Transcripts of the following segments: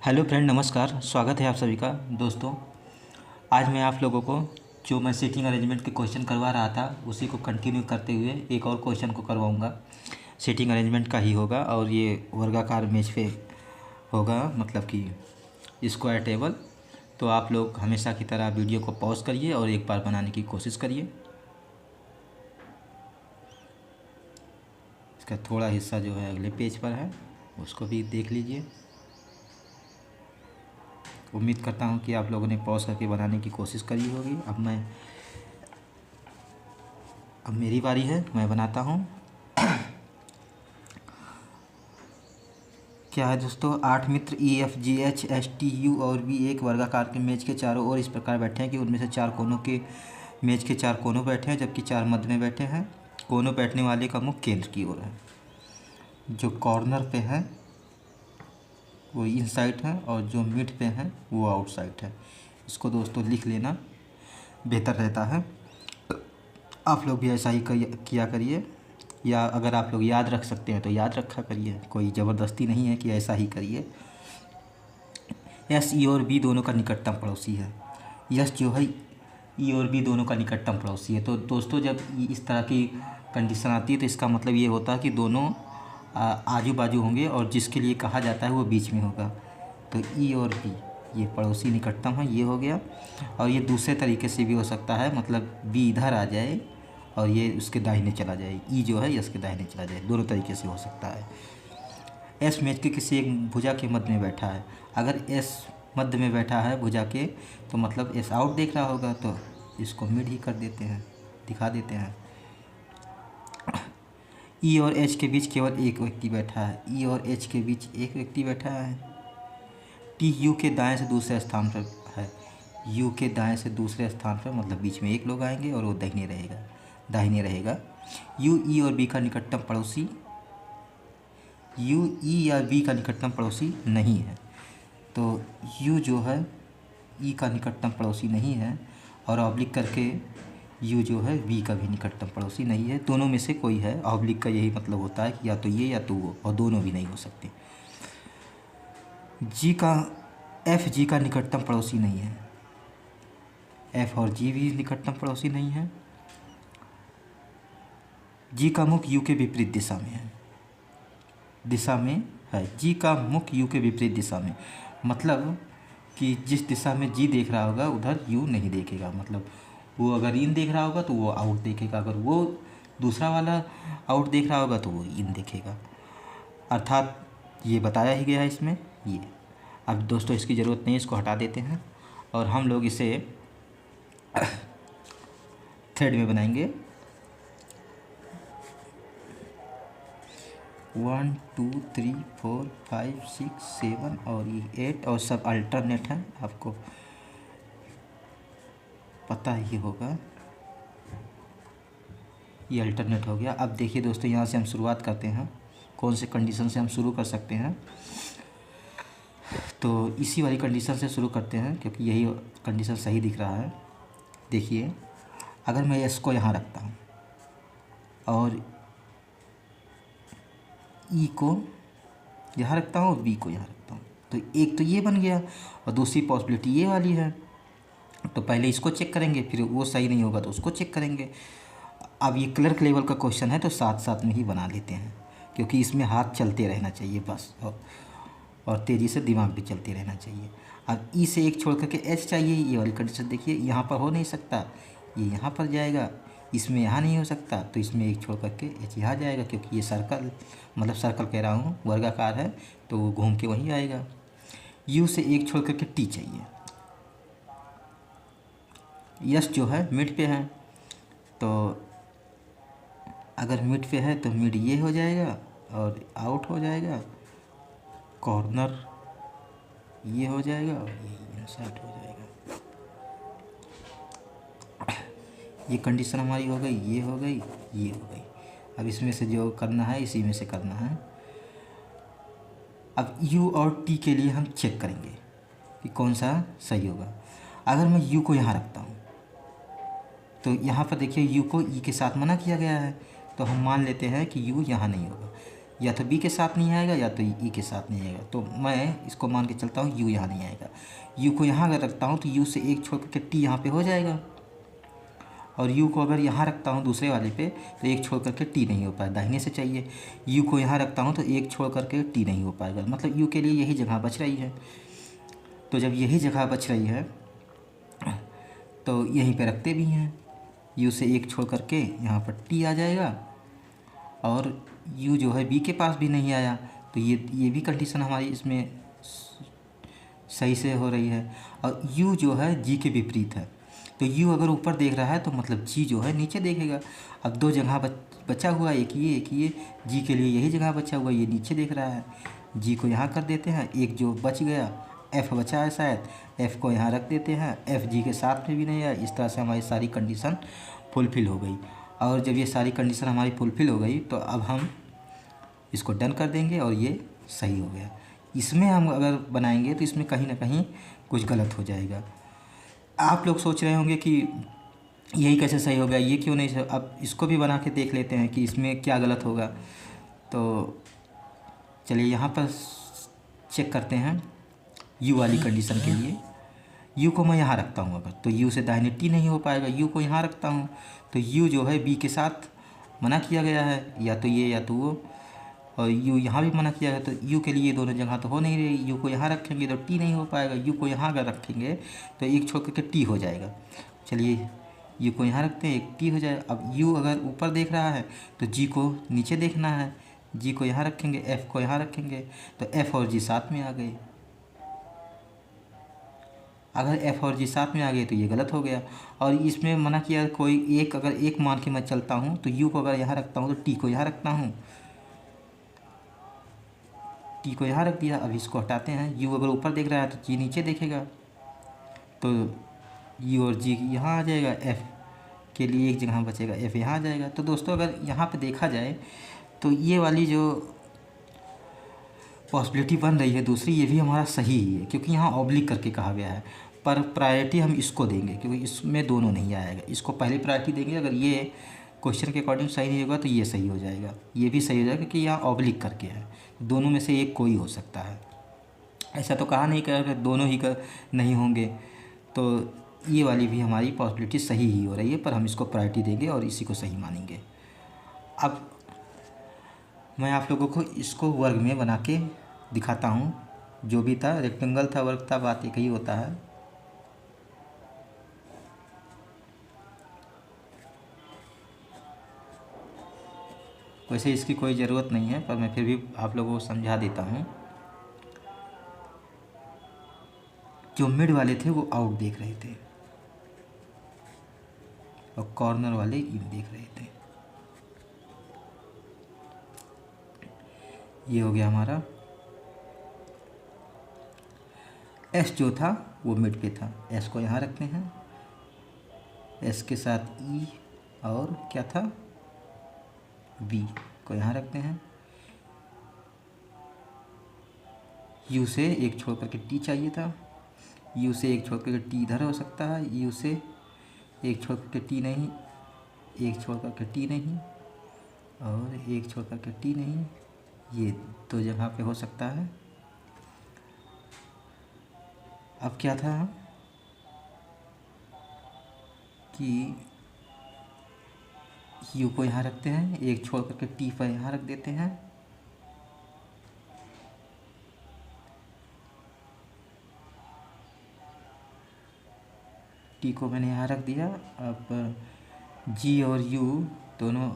Hello friend, नमस्कार। स्वागत है आप सभी का। दोस्तों, आज मैं आप लोगों को जो मैं सीटिंग अरेंजमेंट के क्वेश्चन करवा रहा था उसी को कंटिन्यू करते हुए एक और क्वेश्चन को करवाऊंगा। सीटिंग अरेंजमेंट का ही होगा और ये वर्गाकार मेज पे होगा, मतलब कि स्क्वायर टेबल। तो आप लोग हमेशा की तरह वीडियो को पॉज करिए और एक बार बनाने की कोशिश करिए। इसका थोड़ा हिस्सा जो है अगले पेज पर है, उसको भी देख लीजिए। उम्मीद करता हूँ कि आप लोगों ने पॉज करके बनाने की कोशिश करी होगी। अब मेरी बारी है, मैं बनाता हूँ। क्या है दोस्तों, 8 मित्र EFGHSTU और भी एक वर्गाकार के मेज के चारों ओर इस प्रकार बैठे हैं कि उनमें से 4 कोनों के मेज के 4 कोनों बैठे हैं, जबकि 4 मध्य में बैठे हैं। कोनों बैठने वाले का मुख केंद्र की ओर है। जो कॉर्नर पे है वो इनसाइड है और जो मिड पे है वो आउटसाइड है। इसको दोस्तों लिख लेना बेहतर रहता है। आप लोग भी ऐसा ही किया करिए, या अगर आप लोग याद रख सकते हैं तो याद रखा करिए। कोई ज़बरदस्ती नहीं है कि ऐसा ही करिए। यस, ई और बी दोनों का निकटतम पड़ोसी है। यस जो है ई और बी दोनों का निकटतम पड़ोसी है। तो दोस्तों, जब इस तरह की कंडीशन आती है तो इसका मतलब ये होता है कि दोनों आजू बाजू होंगे और जिसके लिए कहा जाता है वो बीच में होगा। तो ई और बी ये पड़ोसी निकटतम है, ये हो गया। और ये दूसरे तरीके से भी हो सकता है, मतलब बी इधर आ जाए और ये उसके दाहिने चला जाए, ई जो है इसके दाहिने चला जाए। दोनों तरीके से हो सकता है। एस मेज के किसी एक भुजा के मध्य में बैठा है। अगर एस मध्य में बैठा है भुजा के, तो मतलब एस आउट देख रहा होगा, तो इसको मिड ही कर देते हैं, दिखा देते हैं। ई और एच के बीच केवल एक व्यक्ति बैठा है। ई और एच के बीच एक व्यक्ति बैठा है। टी यू के दाएं से दूसरे स्थान पर है। यू के दाएं से दूसरे स्थान पर, मतलब बीच में एक लोग आएंगे और वो दाहिने रहेगा। यू ई और बी का निकटतम पड़ोसी, यू ई या बी का निकटतम पड़ोसी नहीं है। तो यू जो है ई का निकटतम पड़ोसी नहीं है, और ऑब्लिक करके यू जो है बी का भी निकटतम पड़ोसी नहीं है। दोनों में से कोई है। ऑब्लिक का यही मतलब होता है कि या तो ये या तो वो, और दोनों भी नहीं हो सकते। जी का एफ जी का निकटतम पड़ोसी नहीं है। एफ और जी भी निकटतम पड़ोसी नहीं है। जी का मुख यू के विपरीत दिशा में है। जी का मुख यू के विपरीत दिशा में, मतलब कि जिस दिशा में जी देख रहा होगा उधर यू नहीं देखेगा। मतलब वो अगर इन देख रहा होगा तो वो आउट देखेगा, अगर वो दूसरा वाला आउट देख रहा होगा तो वो इन देखेगा। अर्थात ये बताया ही गया है इसमें ये। अब दोस्तों इसकी ज़रूरत नहीं, इसको हटा देते हैं और हम लोग इसे थ्रेड में बनाएंगे। 1 2 3 4 5 6 7 और ये 8, और सब अल्टरनेट है, आपको पता ही होगा। ये अल्टरनेट हो गया। अब देखिए दोस्तों, यहाँ से हम शुरुआत करते हैं। कौन से कंडीशन से हम शुरू कर सकते हैं? तो इसी वाली कंडीशन से शुरू करते हैं, क्योंकि यही कंडीशन सही दिख रहा है। देखिए, अगर मैं एस को यहाँ रखता हूँ और ई को यहाँ रखता हूँ और बी को यहाँ रखता हूँ, तो एक तो ये बन गया, और दूसरी पॉसिबिलिटी ये वाली है। तो पहले इसको चेक करेंगे, फिर वो सही नहीं होगा तो उसको चेक करेंगे। अब ये क्लर्क लेवल का क्वेश्चन है तो साथ साथ में ही बना लेते हैं, क्योंकि इसमें हाथ चलते रहना चाहिए बस, और तेज़ी से दिमाग भी चलते रहना चाहिए। अब ई से एक छोड़ करके एच चाहिए। ये वाली कंडीशन देखिए, यहाँ पर हो नहीं सकता, ये यहाँ पर जाएगा। इसमें यहाँ नहीं हो सकता, तो इसमें एक छोड़ करके एच यहाँ जाएगा, क्योंकि ये सर्कल, मतलब सर्कल कह रहा हूँ, वर्गाकार है, तो वो घूम के वहीं आएगा। यू से एक छोड़ करके टी चाहिए। यस जो है मिड पे है, तो अगर मिड पे है तो मिड ये हो जाएगा और आउट हो जाएगा। कॉर्नर ये हो जाएगा और ये इनसाइड हो जाएगा। ये कंडीशन हमारी हो गई, ये हो गई, ये हो गई। अब इसमें से जो करना है इसी में से करना है। अब यू और टी के लिए हम चेक करेंगे कि कौन सा सही होगा। अगर मैं यू को यहाँ रखता हूँ तो यहाँ पर देखिए यू को ई के साथ मना किया गया है, तो हम मान लेते हैं कि यू यहाँ नहीं होगा। या तो बी के साथ नहीं आएगा या तो ई के साथ नहीं आएगा। तो मैं इसको मान के चलता हूँ यू यहाँ नहीं आएगा। यू को यहाँ अगर रखता हूँ तो यू से एक छोड़ करके टी यहाँ पे हो जाएगा, और यू को अगर यहाँ रखता हूँ दूसरे वाले पे तो एक छोड़ करके टी नहीं हो पाएगा, दाहिने से चाहिए। यू को यहाँ रखता हूँ तो एक छोड़ करके टी नहीं हो पाएगा, मतलब यू के लिए यही जगह बच रही है। तो जब यही जगह बच रही है तो यहीं पे रखते भी हैं। यू से एक छोड़ करके यहाँ पर टी आ जाएगा, और यू जो है बी के पास भी नहीं आया, तो ये भी कंडीशन हमारी इसमें सही से हो रही है। और यू जो है जी के विपरीत है, तो यू अगर ऊपर देख रहा है तो मतलब जी जो है नीचे देखेगा। अब दो जगह बचा हुआ है, एक ये जी के लिए यही जगह बचा हुआ है, ये नीचे देख रहा है। जी को यहाँ कर देते हैं, एक जो बच गया एफ़ बचा है शायद, एफ़ को यहाँ रख देते हैं। एफ़ जी के साथ में भी नहीं आया। इस तरह से हमारी सारी कंडीशन फुलफ़िल हो गई। और जब ये सारी कंडीशन हमारी फुलफ़िल हो गई तो अब हम इसको डन कर देंगे और ये सही हो गया। इसमें हम अगर बनाएंगे तो इसमें कहीं ना कहीं कुछ गलत हो जाएगा। आप लोग सोच रहे होंगे कि यही कैसे सही हो गया, ये क्यों नहीं सही। अब इसको भी बना के देख लेते हैं कि इसमें क्या गलत होगा। तो चलिए यहाँ पर चेक करते हैं यू वाली कंडीशन के लिए। यू को मैं यहाँ रखता हूँ अगर, तो यू से दाहिने टी नहीं हो पाएगा। यू को यहाँ रखता हूँ तो यू जो है बी के साथ मना किया गया है, या तो ये या तो वो, और यू यहाँ भी मना किया है। तो यू के लिए दोनों जगह तो हो नहीं रही। यू को यहाँ रखेंगे तो टी नहीं हो पाएगा, यू को यहाँ अगर रखेंगे तो एक छोड़ करके टी हो जाएगा। चलिए यू को यहाँ रखते हैं, एक टी हो जाएगा। अब यू अगर ऊपर देख रहा है तो जी को नीचे देखना है। जी को यहाँ रखेंगे, एफ़ को यहाँ रखेंगे, तो एफ़ और जी साथ में आ गए। अगर एफ़ और जी साथ में आ गए तो ये गलत हो गया। और इसमें मना किया कोई एक, अगर एक मान के मैं चलता हूँ तो यू को अगर यहाँ रखता हूँ तो टी को यहाँ रखता हूँ, टी को यहाँ रख दिया। अब इसको हटाते हैं। यू अगर ऊपर देख रहा है तो जी नीचे देखेगा, तो यू और जी यहाँ आ जाएगा। एफ़ के लिए एक जगह बचेगा, एफ़ यहाँ आ जाएगा। तो दोस्तों अगर यहाँ पे देखा जाए तो ये वाली जो पॉसिबिलिटी बन रही है दूसरी, ये भी हमारा सही ही है, क्योंकि यहाँ ऑब्लिक करके कहा गया है। पर प्रायोरिटी हम इसको देंगे क्योंकि इसमें दोनों नहीं आएगा। इसको पहली प्रायोरिटी देंगे। अगर ये क्वेश्चन के अकॉर्डिंग सही नहीं होगा तो ये सही हो जाएगा, ये भी सही हो जाएगा, क्योंकि यहाँ ऑब्लिक करके है। दोनों में से एक कोई हो सकता है। ऐसा तो कहा नहीं कि दोनों ही का नहीं होंगे। तो ये वाली भी हमारी पॉसिबिलिटी सही ही हो रही है, पर हम इसको प्रायोरिटी देंगे और इसी को सही मानेंगे। अब मैं आप लोगों को इसको वर्ग में बना के दिखाता हूँ। जो भी था, रेक्टेंगल था, वर्ग था, बात एक ही होता है। वैसे इसकी कोई ज़रूरत नहीं है, पर मैं फिर भी आप लोगों को समझा देता हूँ। जो मिड वाले थे वो आउट देख रहे थे और कॉर्नर वाले इन देख रहे थे। ये हो गया हमारा। एस जो था वो मिड पे था, एस को यहाँ रखते हैं। एस के साथ ई और क्या था, बी को यहाँ रखते हैं। यू से एक छोड़ करके टी चाहिए था। यू से एक छोड़ करके टी इधर हो सकता है। यू से एक छोड़ करके टी नहीं, एक छोड़ करके टी नहीं, और एक छोड़ करके टी नहीं। ये दो जगह पे हो सकता है। अब क्या था कि यू को यहाँ रखते हैं, एक छोड़ करके टी पर यहाँ रख देते हैं। टी को मैंने यहाँ रख दिया। अब जी और यू दोनों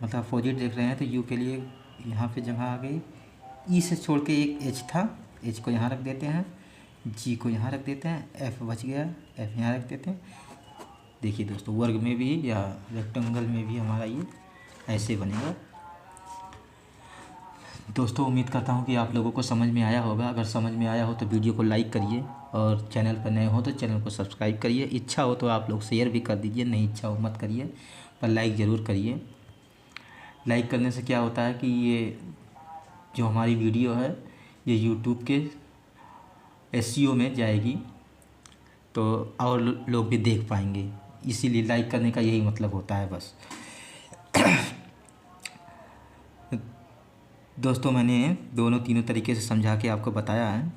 मतलब अपोजिट देख रहे हैं, तो यू के लिए यहाँ पे जगह आ गई। ई से छोड़ के एक एच था, एच को यहाँ रख देते हैं। जी को यहाँ रख देते हैं। एफ बच गया, एफ यहाँ रख देते हैं। देखिए दोस्तों, वर्ग में भी या रेक्टेंगल में भी हमारा ये ऐसे बनेगा। दोस्तों उम्मीद करता हूँ कि आप लोगों को समझ में आया होगा। अगर समझ में आया हो तो वीडियो को लाइक करिए, और चैनल पर नए हो तो चैनल को सब्सक्राइब करिए। इच्छा हो तो आप लोग शेयर भी कर दीजिए, नहीं इच्छा हो मत करिए, पर लाइक ज़रूर करिए। लाइक करने से क्या होता है कि ये जो हमारी वीडियो है ये यूट्यूब के एसईओ में जाएगी, तो और लोग भी देख पाएंगे। इसीलिए लाइक करने का यही मतलब होता है बस। दोस्तों मैंने दोनों तीनों तरीके से समझा के आपको बताया है।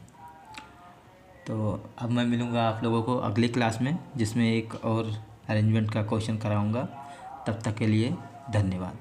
तो अब मैं मिलूँगा आप लोगों को अगली क्लास में, जिसमें एक और अरेंजमेंट का क्वेश्चन कराऊँगा। तब तक के लिए धन्यवाद।